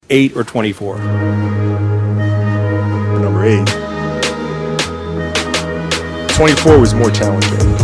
8 or 24? Number 8. 24 was more challenging.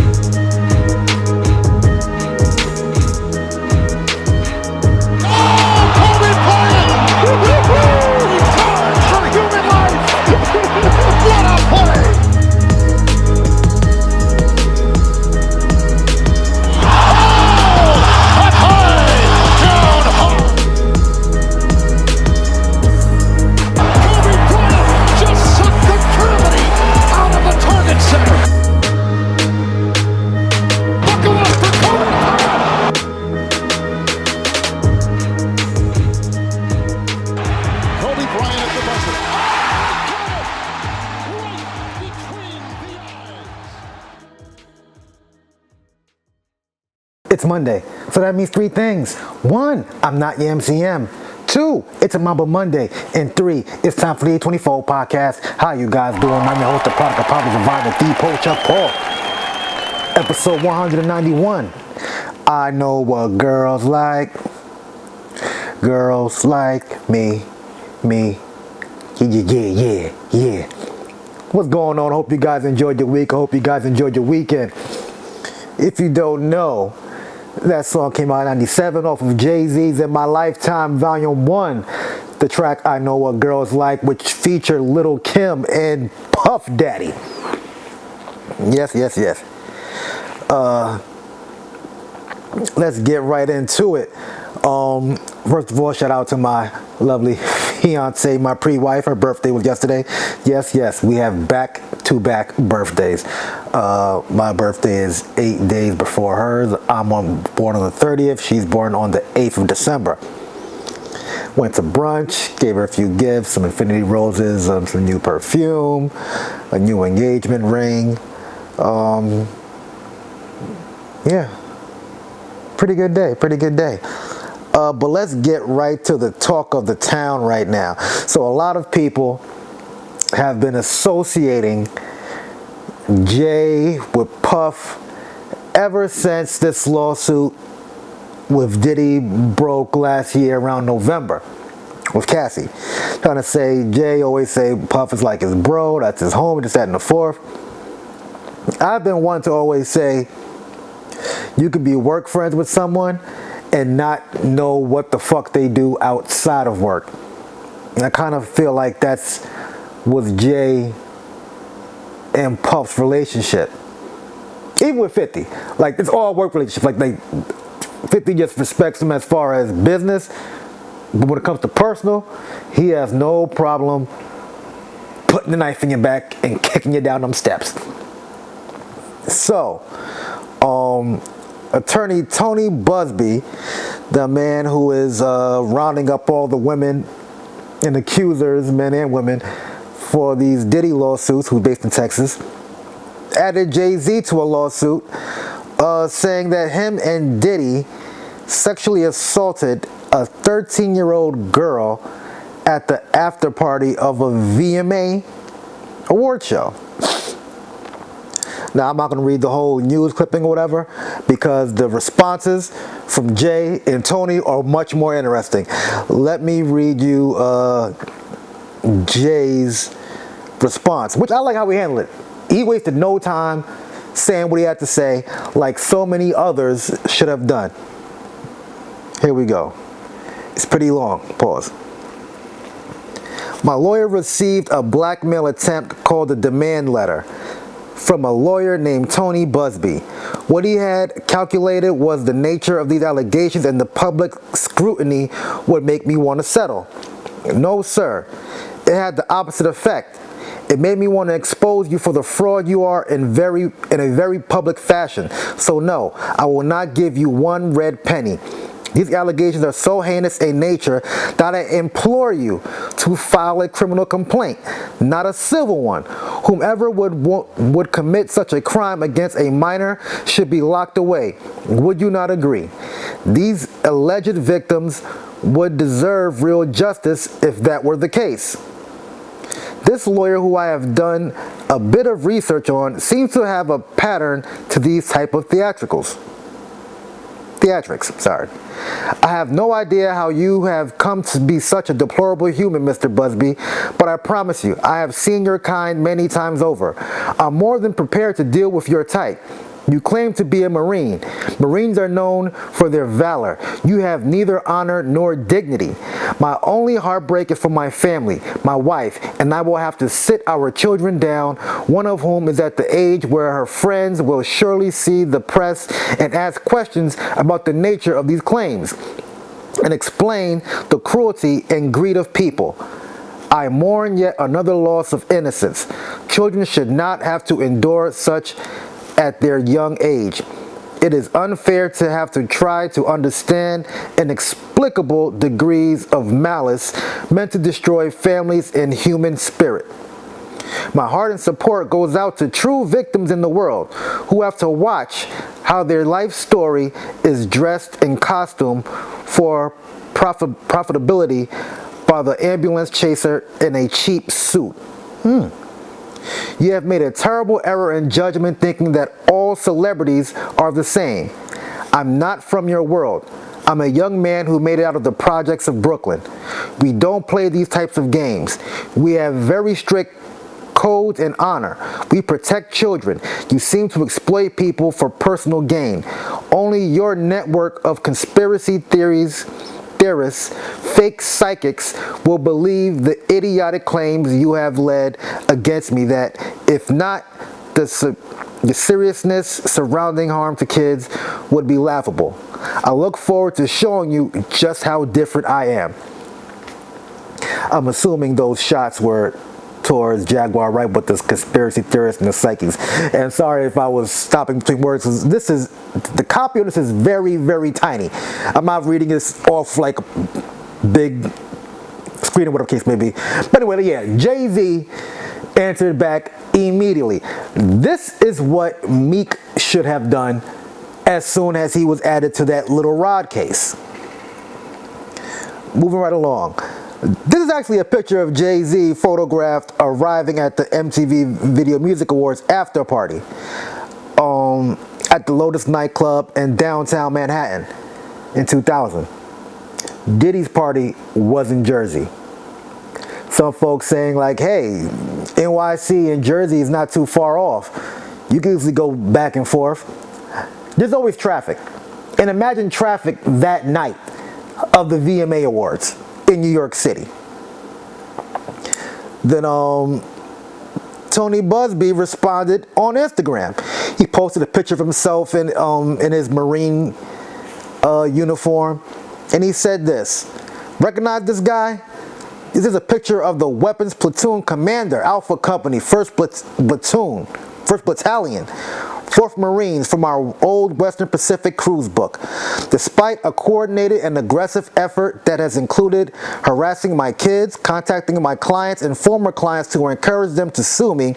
It's Monday, so that means 3 things. 1, I'm not your MCM. 2, it's a Mamba Monday. And 3, it's time for the 824 podcast. How you guys doing? I'm your host, the product of poverty environment, the Poach Chuck Paul. Episode 191. I know what girls like. Girls like me. Yeah. What's going on? I hope you guys enjoyed your week. I hope you guys enjoyed your weekend. If you don't know, that song came out in 97 off of Jay-Z's In My Lifetime Volume 1. The track I Know What Girls Like, which featured Lil' Kim and Puff Daddy. Yes. Let's get right into it. First of all, shout out to my lovely fiance, my pre-wife. Her birthday was yesterday. Yes, we have back-to-back birthdays. My birthday is 8 days before hers. I'm born on the 30th. She's born on the 8th of December. Went to brunch, gave her a few gifts, some infinity roses, some new perfume, a new engagement ring. Yeah, pretty good day. But let's get right to the talk of the town right now. So a lot of people have been associating Jay with Puff ever since this lawsuit with Diddy broke last year around November with Cassie. Trying to say, Jay always say Puff is like his bro, that's his home, just that and the fourth. I've been one to always say, you could be work friends with someone and not know what the fuck they do outside of work. And I kind of feel like that's with Jay and Puff's relationship. Even with 50. Like, it's all work relationships. Like 50 just respects him as far as business. But when it comes to personal, he has no problem putting the knife in your back and kicking you down them steps. So, Attorney Tony Buzbee, the man who is rounding up all the women and accusers, men and women, for these Diddy lawsuits, who's based in Texas, added Jay-Z to a lawsuit saying that him and Diddy sexually assaulted a 13-year-old girl at the after party of a VMA award show. Now, I'm not going to read the whole news clipping or whatever because the responses from Jay and Tony are much more interesting. Let me read you Jay's response, which I like how he handled it. He wasted no time saying what he had to say like so many others should have done. Here we go. It's pretty long. Pause. My lawyer received a blackmail attempt called a demand letter from a lawyer named Tony Buzbee. What he had calculated was the nature of these allegations and the public scrutiny would make me want to settle. No, sir. It had the opposite effect. It made me want to expose you for the fraud you are in a very public fashion. So no, I will not give you one red penny. These allegations are so heinous in nature that I implore you to file a criminal complaint, not a civil one. Whomever would commit such a crime against a minor should be locked away. Would you not agree? These alleged victims would deserve real justice if that were the case. This lawyer, who I have done a bit of research on, seems to have a pattern to these type of theatricals. Theatrics, sorry. I have no idea how you have come to be such a deplorable human, Mr. Buzbee, but I promise you, I have seen your kind many times over. I'm more than prepared to deal with your type. You claim to be a Marine. Marines are known for their valor. You have neither honor nor dignity. My only heartbreak is for my family, my wife, and I will have to sit our children down, one of whom is at the age where her friends will surely see the press and ask questions about the nature of these claims and explain the cruelty and greed of people. I mourn yet another loss of innocence. Children should not have to endure such at their young age. It is unfair to have to try to understand inexplicable degrees of malice meant to destroy families and human spirit. My heart and support goes out to true victims in the world who have to watch how their life story is dressed in costume for profitability by the ambulance chaser in a cheap suit. You have made a terrible error in judgment thinking that all celebrities are the same. I'm not from your world. I'm a young man who made it out of the projects of Brooklyn. We don't play these types of games. We have very strict codes and honor. We protect children. You seem to exploit people for personal gain. Only your network of conspiracy theorists, fake psychics will believe the idiotic claims you have led against me that, if not, the seriousness surrounding harm to kids would be laughable. I look forward to showing you just how different I am. I'm assuming those shots were towards Jaguar Wright with the conspiracy theorists and the psychics. And sorry if I was stopping between words. The copy of this is very, very tiny. I'm not reading this off like big screen or whatever case may be. But anyway, yeah, Jay-Z answered back immediately. This is what Meek should have done as soon as he was added to that Little Rod case. Moving right along. This is actually a picture of Jay-Z photographed arriving at the MTV Video Music Awards after party at the Lotus nightclub in downtown Manhattan in 2000. Diddy's party was in Jersey. Some folks saying like, hey, NYC and Jersey is not too far off. You can easily go back and forth. There's always traffic. And imagine traffic that night of the VMA Awards in New York City. Then Tony Buzbee responded on Instagram. He posted a picture of himself in his Marine uniform, and he said this: recognize this guy? This is a picture of the weapons platoon commander, Alpha Company, 1st Platoon, 1st Battalion, 4th Marines from our old Western Pacific cruise book. Despite a coordinated and aggressive effort that has included harassing my kids, contacting my clients and former clients to encourage them to sue me,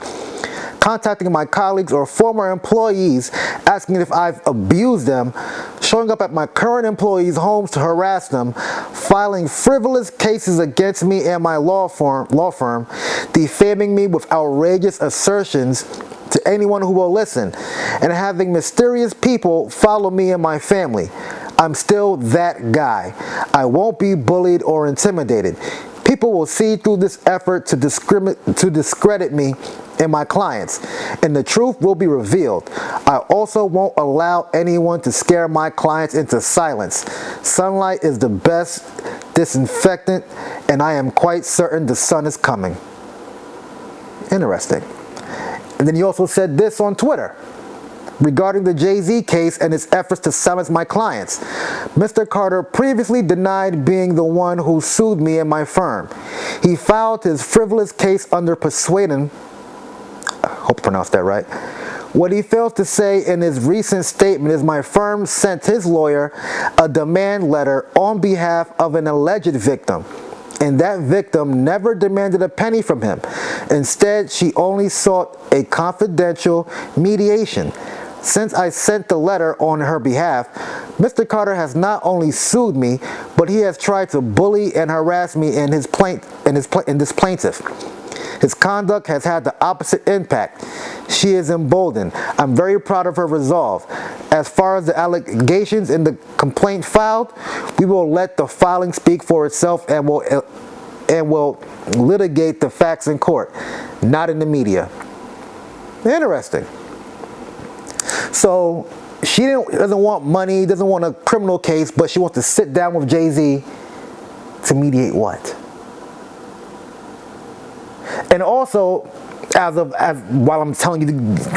contacting my colleagues or former employees asking if I've abused them, showing up at my current employees' homes to harass them, filing frivolous cases against me and my law firm, defaming me with outrageous assertions to anyone who will listen, and having mysterious people follow me and my family. I'm still that guy. I won't be bullied or intimidated. People will see through this effort to discredit me and my clients, and the truth will be revealed. I also won't allow anyone to scare my clients into silence. Sunlight is the best disinfectant, and I am quite certain the sun is coming. Interesting. And then he also said this on Twitter regarding the Jay-Z case and his efforts to silence my clients. Mr. Carter previously denied being the one who sued me and my firm. He filed his frivolous case under persuasion. I hope I pronounced that right. What he fails to say in his recent statement is my firm sent his lawyer a demand letter on behalf of an alleged victim. And that victim never demanded a penny from him. Instead, she only sought a confidential mediation. Since I sent the letter on her behalf, Mr. Carter has not only sued me, but he has tried to bully and harass me in this plaintiff. His conduct has had the opposite impact. She is emboldened. I'm very proud of her resolve. As far as the allegations in the complaint filed, we will let the filing speak for itself and will litigate the facts in court, not in the media. Interesting. So she doesn't want money, doesn't want a criminal case, but she wants to sit down with Jay-Z to mediate what? And also, while I'm telling you,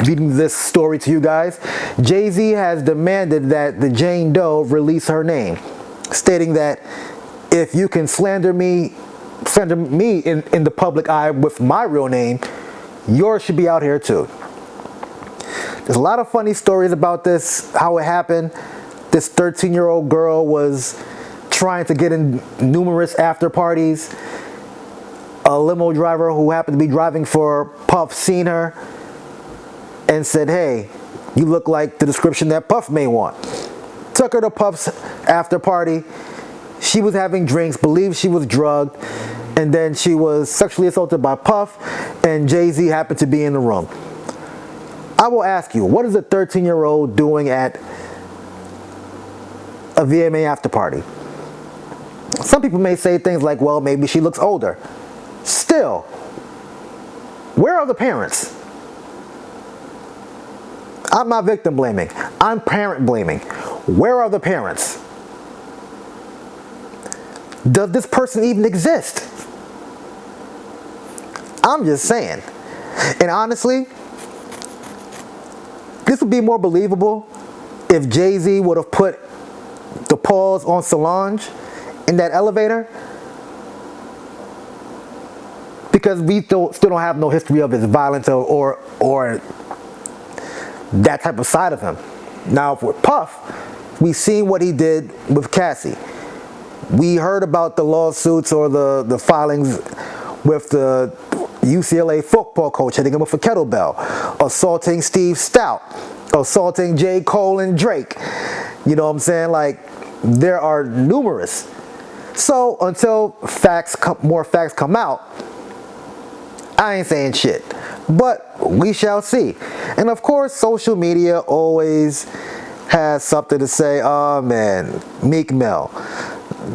reading this story to you guys, Jay-Z has demanded that the Jane Doe release her name, stating that if you can slander me in the public eye with my real name, yours should be out here too. There's a lot of funny stories about this, how it happened. This 13-year-old girl was trying to get in numerous after parties. A limo driver who happened to be driving for Puff seen her and said, "Hey, you look like the description that Puff may want." Took her to Puff's after party. She was having drinks, believed she was drugged, and then she was sexually assaulted by Puff, and Jay-Z happened to be in the room. I will ask you, what is a 13-year-old doing at a VMA after party? Some people may say things like, well, maybe she looks older. Still, where are the parents? I'm not victim blaming. I'm parent blaming. Where are the parents? Does this person even exist? I'm just saying. And honestly, this would be more believable if Jay-Z would have put the pause on Solange in that elevator, because we still don't have no history of his violence or that type of side of him. Now with Puff, we seen what he did with Cassie. We heard about the lawsuits or the filings with the UCLA football coach hitting him with a kettlebell, assaulting Steve Stout, assaulting J. Cole and Drake. You know what I'm saying? Like, there are numerous. So until more facts come out, I ain't saying shit. But we shall see. And of course, social media always has something to say. Oh man, Meek Mill.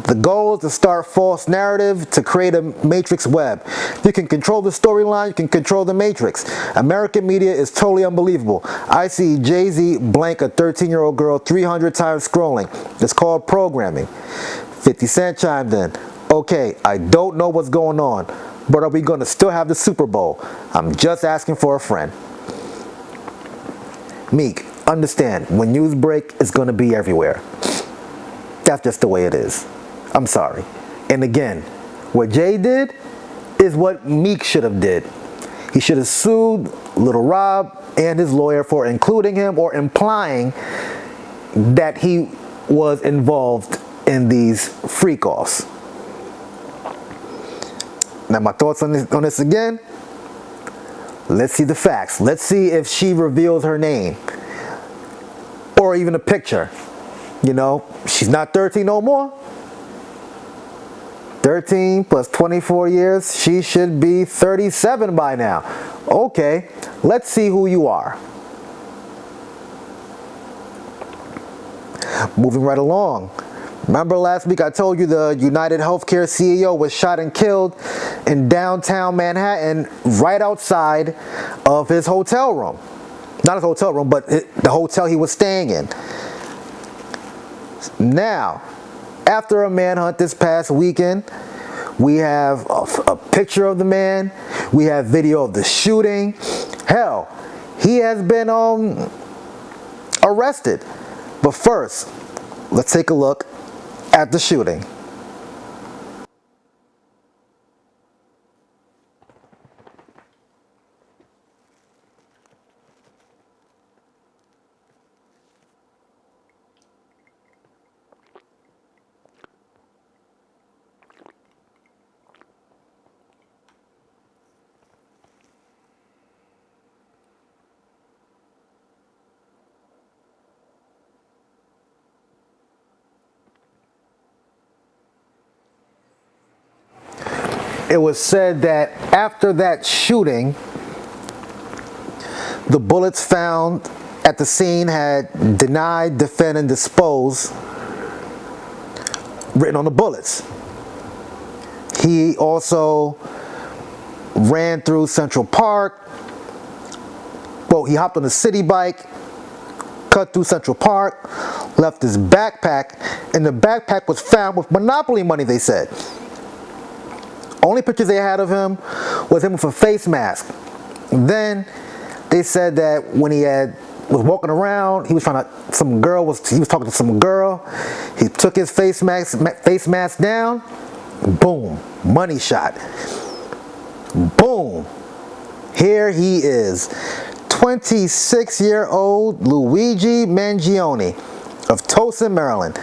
The goal is to start false narrative to create a matrix web. If you can control the storyline, you can control the matrix. American media is totally unbelievable. I see Jay-Z blank a 13-year-old girl 300 times scrolling. It's called programming. 50 Cent chimed in. Okay, I don't know what's going on, but are we going to still have the Super Bowl? I'm just asking for a friend. Meek, understand, when news break, it's going to be everywhere. That's just the way it is. I'm sorry. And again, what Jay did is what Meek should have did. He should have sued Little Rob and his lawyer for including him or implying that he was involved in these freak-offs. Now my thoughts on this again. Let's see the facts. Let's see if she reveals her name or even a picture. You know, she's not 13 no more. 13 plus 24 years, she should be 37 by now. Okay, let's see who you are. Moving right along. Remember last week I told you the United Healthcare CEO was shot and killed in downtown Manhattan right outside of his hotel room. Not his hotel room, but the hotel he was staying in. Now, after a manhunt this past weekend, we have a picture of the man. We have video of the shooting. Hell, he has been arrested. But first, let's take a look at the shooting. It was said that after that shooting, the bullets found at the scene had deny, defend, and dispose written on the bullets. He also ran through Central Park. Well, he hopped on a city bike, cut through Central Park, left his backpack, and the backpack was found with Monopoly money, they said. Only pictures they had of him was him with a face mask. Then they said that when he was walking around, he was talking to some girl. He took his face mask down. Boom, money shot. Boom. Here he is, 26-year-old Luigi Mangione of Thompson, Maryland.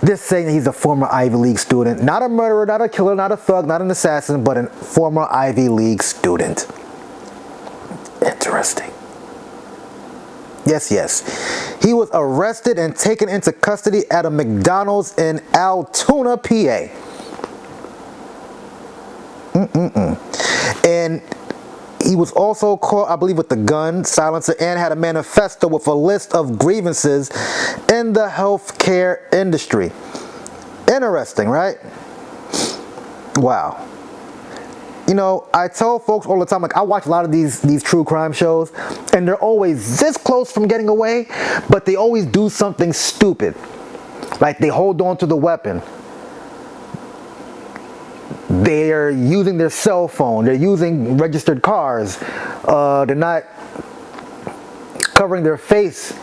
This saying that he's a former Ivy League student, not a murderer, not a killer, not a thug, not an assassin, but a former Ivy League student. Interesting. Yes. He was arrested and taken into custody at a McDonald's in Altoona, PA. And he was also caught, I believe, with the gun, silencer, and had a manifesto with a list of grievances in the healthcare industry. Interesting, right? Wow. You know, I tell folks all the time, like, I watch a lot of these true crime shows, and they're always this close from getting away, but they always do something stupid. Like, they hold on to the weapon. They're using their cell phone. They're using registered cars. They're not covering their face.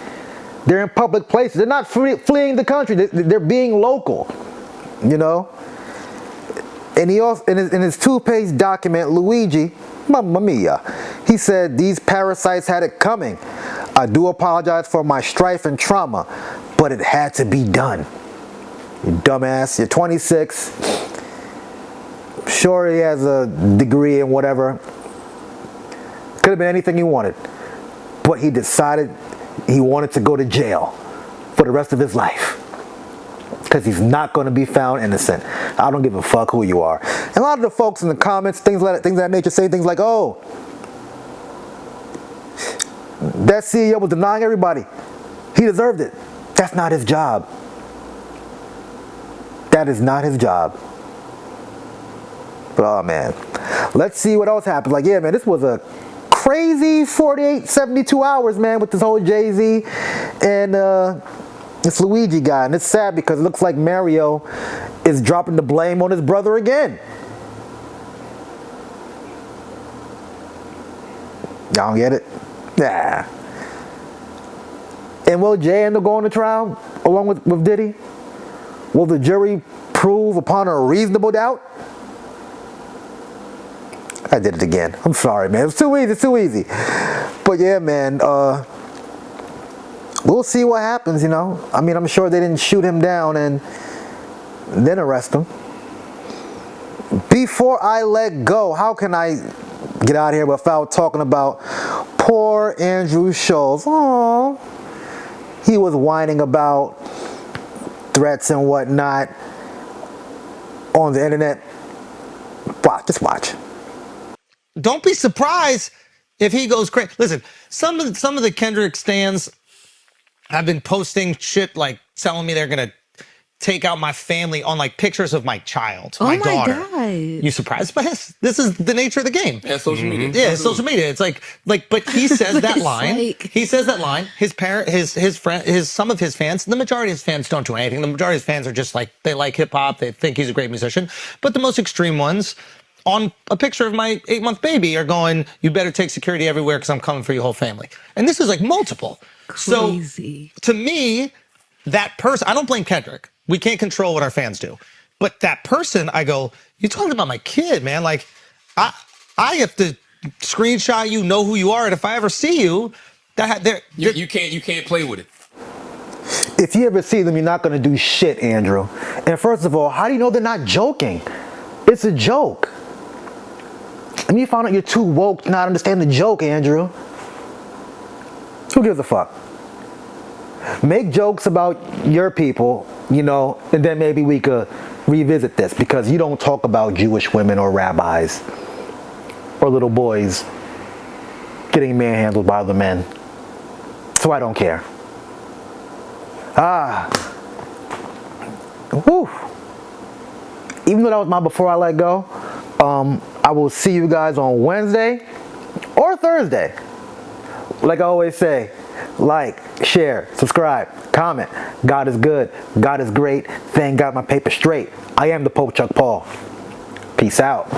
They're in public places. They're not fleeing the country. They're being local, you know. And he also, in his 2-page document, Luigi, mamma mia, he said, "These parasites had it coming. I do apologize for my strife and trauma, but it had to be done." You dumbass. You're 26. Sure, he has a degree in whatever. Could have been anything he wanted. But he decided he wanted to go to jail for the rest of his life. Because he's not going to be found innocent. I don't give a fuck who you are. And a lot of the folks in the comments, things of that nature, say things like, "Oh, that CEO was denying everybody. He deserved it." That's not his job. That is not his job. But oh man, let's see what else happens. Like, yeah, man, this was a crazy 48, 72 hours, man, with this whole Jay-Z and this Luigi guy. And it's sad because it looks like Mario is dropping the blame on his brother again. Y'all don't get it? Nah. And will Jay end up going to trial along with Diddy? Will the jury prove upon a reasonable doubt? I did it again. I'm sorry, man. It's too easy. But yeah, man, we'll see what happens, you know. I mean, I'm sure they didn't shoot him down and then arrest him. Before I let go, how can I get out of here without talking about poor Andrew Schulz? Aww. He was whining about threats and whatnot on the internet. Just watch. Don't be surprised if he goes crazy. Listen, some of the Kendrick stans have been posting shit like telling me they're gonna take out my family on like pictures of my child, my daughter. God. You surprised by this? This is the nature of the game. Yeah, social media. Yeah, it's social media. It's like, but he says that line. He says that line. His parent, his friend, some of his fans. The majority of his fans don't do anything. The majority of his fans are just like, they like hip hop. They think he's a great musician. But the most extreme ones, on a picture of my 8-month baby, are going, "You better take security everywhere because I'm coming for your whole family." And this is like multiple. Crazy. So to me, that person, I don't blame Kendrick. We can't control what our fans do. But that person, I go, "You're talking about my kid, man. Like, I have to screenshot you, know who you are, and if I ever see you, you can't play with it." If you ever see them, you're not going to do shit, Andrew. And first of all, how do you know they're not joking? It's a joke. And you found out you're too woke to not understand the joke, Andrew. Who gives a fuck? Make jokes about your people, you know, and then maybe we could revisit this, because you don't talk about Jewish women or rabbis or little boys getting manhandled by other men. So I don't care. Whew. Even though that was my before I let go, I will see you guys on Wednesday or Thursday. Like I always say, like, share, subscribe, comment. God is good. God is great. Thank God my paper straight. I am the Pope Chuck Paul. Peace out.